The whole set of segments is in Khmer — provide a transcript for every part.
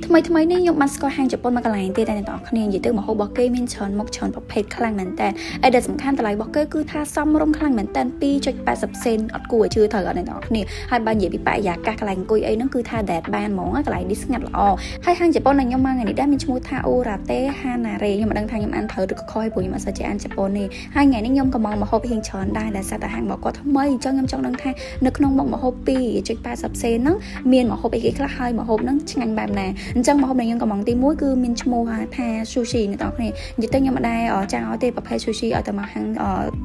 ថ្មីនេះខ្ញុំបានស្គាល់ហាងជប៉ុនមកកន្លែងទៀតតែអ្នកនរគ្នានិយាយទៅម្ហូបរបស់គេមានច្រើនមុខច្រើនប្រភេទខ្លាំងមែនតើហើយដែលសំខាន់តម្លៃរបស់គេគឺថាសមរម្យខ្លាំងមែនតើ 2.80 សេនអត់គួរឲ្យជឿត្រូវអត់អ្នកនរគ្នាហើយបើនិយាយពីបរិយាកាសកន្លែងអង្គុយអីហ្នឹងគឺថាដែលបានហ្មងកន្លែងនេះស្ងាត់ល្អហើយហាងជប៉ុនដែលខ្ញុំមកថ្ងៃនេះដែរមានឈ្មោះថា Orate Hanare ខ្ញុំមិនដឹងថាខ្ញុំអានត្រូវឬក៏ខុសព្រោះខ្ញុំអត់សូវចេះអានជប៉ុនទេហើយថ្ងៃនេះខ្ញុំក៏មកម្ហូបរៀងច្រើនដែរដែលសារតែហាងរបស់គាត់ថ្មីអញ្ចឹងខ្ញុំចង់ដឹងថានៅក្នុងមុខម្ហូប 2.80 សេនហ្នឹងមានម្ហូបអីគេខ្លះហើយម្ហូបហ្នឹងឆ្ងាញ់បែបណាអញ្ចឹងម្ហូបដែលខ្ញុំកំងទី1គឺមានឈ្មោះថា sushi អ្នកនរគ្នានិយាយទៅខ្ញុំមិនដែរចង់ឲ្យទេប្រភេទ sushi ឲ្យតែមកហាង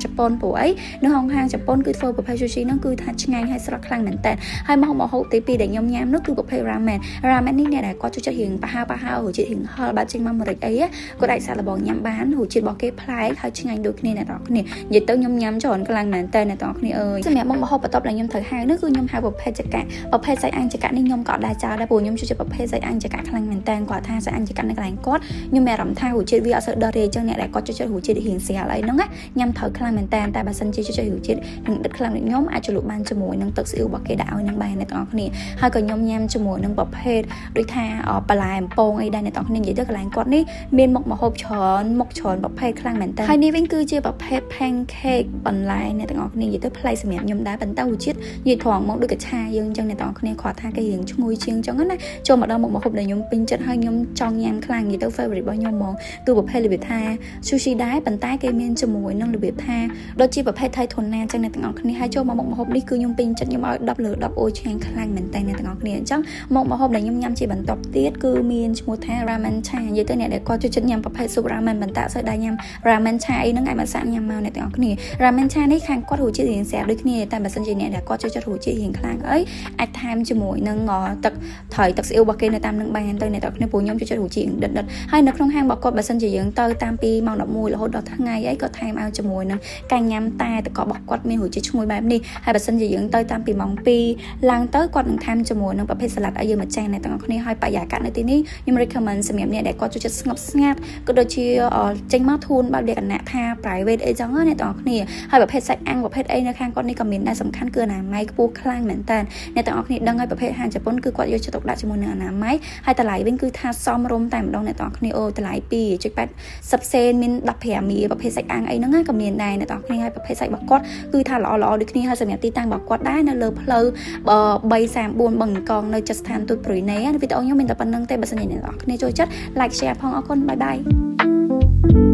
ជប៉ុនព្រោះអីនៅហាងជប៉ុនគឺធ្វើប្រភេទ sushi ហ្នឹងគឺថាឆ្ងាញ់ហើយស្រស់ខ្លាំងមែនតើហើយម្ហូបទី2ដែលខ្ញុំញ៉ាំនោះគឺប្រភេទ ramen នេះអ្នកដែលគាត់ចូលចិត្តរៀងប្រហើរជាតិរៀងហឹរបែបចេញមកម្រេចអីគាត់អាចសាកល្បងញ៉ាំបានរសជាតិរបស់គេប្លែកហើយឆ្ងាញ់ដូចគ្នាអ្នកនរគ្នានិយាយទៅខ្ញុំញ៉ាំច្រើនខ្លាំងមែនតើអ្នកនរគ្នាអើយសម្រាប់ម្ហូបបន្ទាប់ដែលខ្ញុំត្រូវហៅនោះគឺខ្ញុំហៅប្រភេទចកៈប្រភេទសាច់អាំងចកៈនេះខ្ញុំក៏ដែរចោលដែរព្រោះខ្ញុំចូលចិត្តប្រភេទសាច់អាំងចកៈខ្លាំងមែនតើគាត់ថាសាច់អាំងចកៈនៅកន្លែងគាត់ខ្ញុំមានអារម្មណ៍ថារសជាតិវាអត់សូវដិតទេអញ្ចឹងអ្នកដែលគាត់ចូលចិត្តរសជាតិរៀងស្រាលអីហ្នឹងញ៉ាំត្រូវខ្លាំងមែនតើតែបើសិនជាចូលចិត្តរសជាតិនឹងដិតខ្លាំងដូចខ្ញុំអាចជ្រលក់បានជាមួយនឹងទឹកស៊ីអ៊ូរបស់គេដាក់ឲ្យនឹងបានអ្នកទាំងអស់គ្នាហើយក៏ខ្ញុំញ៉ាំជាមួយនឹងប្រភេទដូចថាបន្លែអំពងអីដែរអ្នកទាំងអស់គ្នានិយាយទៅកន្លែងគាត់នេះមានមុខម្ហូបច្រើនប្រភេទខ្លាំងមែនតើហើយនេះវិញគឺជាប្រភេទ pancake បន្លែអ្នកទាំងអស់គ្នានិយាយទៅប្លែកសម្រាប់ខ្ញុំដែរប៉ុន្តែរសជាតិនិយាយត្រង់មកដូចកញ្ឆាយើងអញ្ចឹងអ្នកទាំងអស់គ្នាគាត់ថាគេរៀងឈ្ងុយជាងអញ្ចឹងណាចូលមកដល់មុខម្ហូបដែលខ្ញុំពេញចិត្តហើយខ្ញុំចង់ញ៉ាំខ្លាំងនិយាយទៅ favorite របស់ខ្ញុំហ្មងគឺប្រភេទរបៀបថា sushi ដែរប៉ុន្តែគេមានជាមួយនឹងរបៀបថាដូចជាប្រភេទ Thai tuna អញ្ចឹងអ្នកទាំងអស់គ្នាហើយចូលមកមុខម្ហូបនេះគឺខ្ញុំពេញចិត្តខ្ញុំឲ្យ10លើ10អូឆ្ងាញ់ខ្លាំងមែនតើអ្នកទាំងអស់គ្នាអញ្ចឹងមុខម្ហូបដែលខ្ញុំញ៉ាំជាបន្តទៀតគឺមានឈ្មោះថា ramen cha និយាយទៅអ្នកដែលគាត់ចូលចិត្តញ៉ាំប្រភេទ soup ramen ប៉ុន្តែអត់សូវដែរញ៉ាំ ramen cha អីហ្នឹងអាចមកសាកញ៉ាំមកអ្នកទាំងអស់គ្នា ramen cha នេះខាងគាត់រសជាតិរៀងស្អាតដូចគ្នាតែបើសិនជាអ្នកដែលគាត់ចូលចិត្តរសជាតិរៀងខ្លាំងអីអាចថែមជាមួយនឹងទឹកស៊ីអ៊ូរបស់គេនៅតាមនឹងបានទៅអ្នកទាំងអស់គ្នាព្រោះខ្ញុំចូលចិត្តរសជាតិដិតហើយនៅក្នុងហាងរបស់គាត់បើសិនជាយើងទៅតាមពីម៉ោង11រហូតដល់ថ្ងៃអីក៏ថែមឲ្យជាមួយនឹងការញ៉ាំតែទឹកកករបស់គាត់មានរសជាតិឈ្ងុយបែបនេះហើយបើសិនជាយើងទៅតាមពីម៉ោង2ឡើងទៅគាត់នឹងថែមជាមួយនឹងប្រភេទសាឡាត់ឲ្យយើងមួយចានអ្នកទាំងអស់គ្នាហើយបរិយាកាសនៅទីនេះខ្ញុំ recommend សម្រាប់អ្នកដែលគាត់ចូលចិត្តស្ងប់ស្ងាត់ក៏ដូចជាចេញមកធូនបែបលក្ខណៈថា private អីចឹងអ្នកទាំងអស់គ្នាហើយប្រភេទសាច់អាំងប្រភេទអីនៅខាងគាត់នេះក៏មានដែរសំខាន់គឺអនាម័យខ្ពស់ខ្លាំងមែនតើអ្នកទាំងអស់គ្នាដឹងហើយប្រភេទហាងជប៉ុនគឺគាត់យកចិត្តទុកដាក់ជាមួយនឹងអនាម័យហើយតម្លៃវិញគឺថាសមរម្យតែម្ដងអ្នកទាំងអស់គ្នាអូតម្លៃ 2.80 សេនមាន15មីលប្រភេទសាច់អាំងអីហ្នឹងក៏មានដែរអ្នកទាំងអស់គ្នាហើយប្រភេទសាច់របស់គាត់គឺថាល្អដូចគ្នាហើយសម្រាប់ទីតាំងរបស់គាត់ដែរនៅលើផ្លូវ334បឹងកងនៅចិត្តស្ថានទូតប្រ៊ុយណេវីដេអូខ្ញុំមានតែប៉ុណ្្នឹងទេបើសិនជាអ្នកទាំងអស់គ្នាចូលចិត្ត like share ផងអរគុណបាយបាយ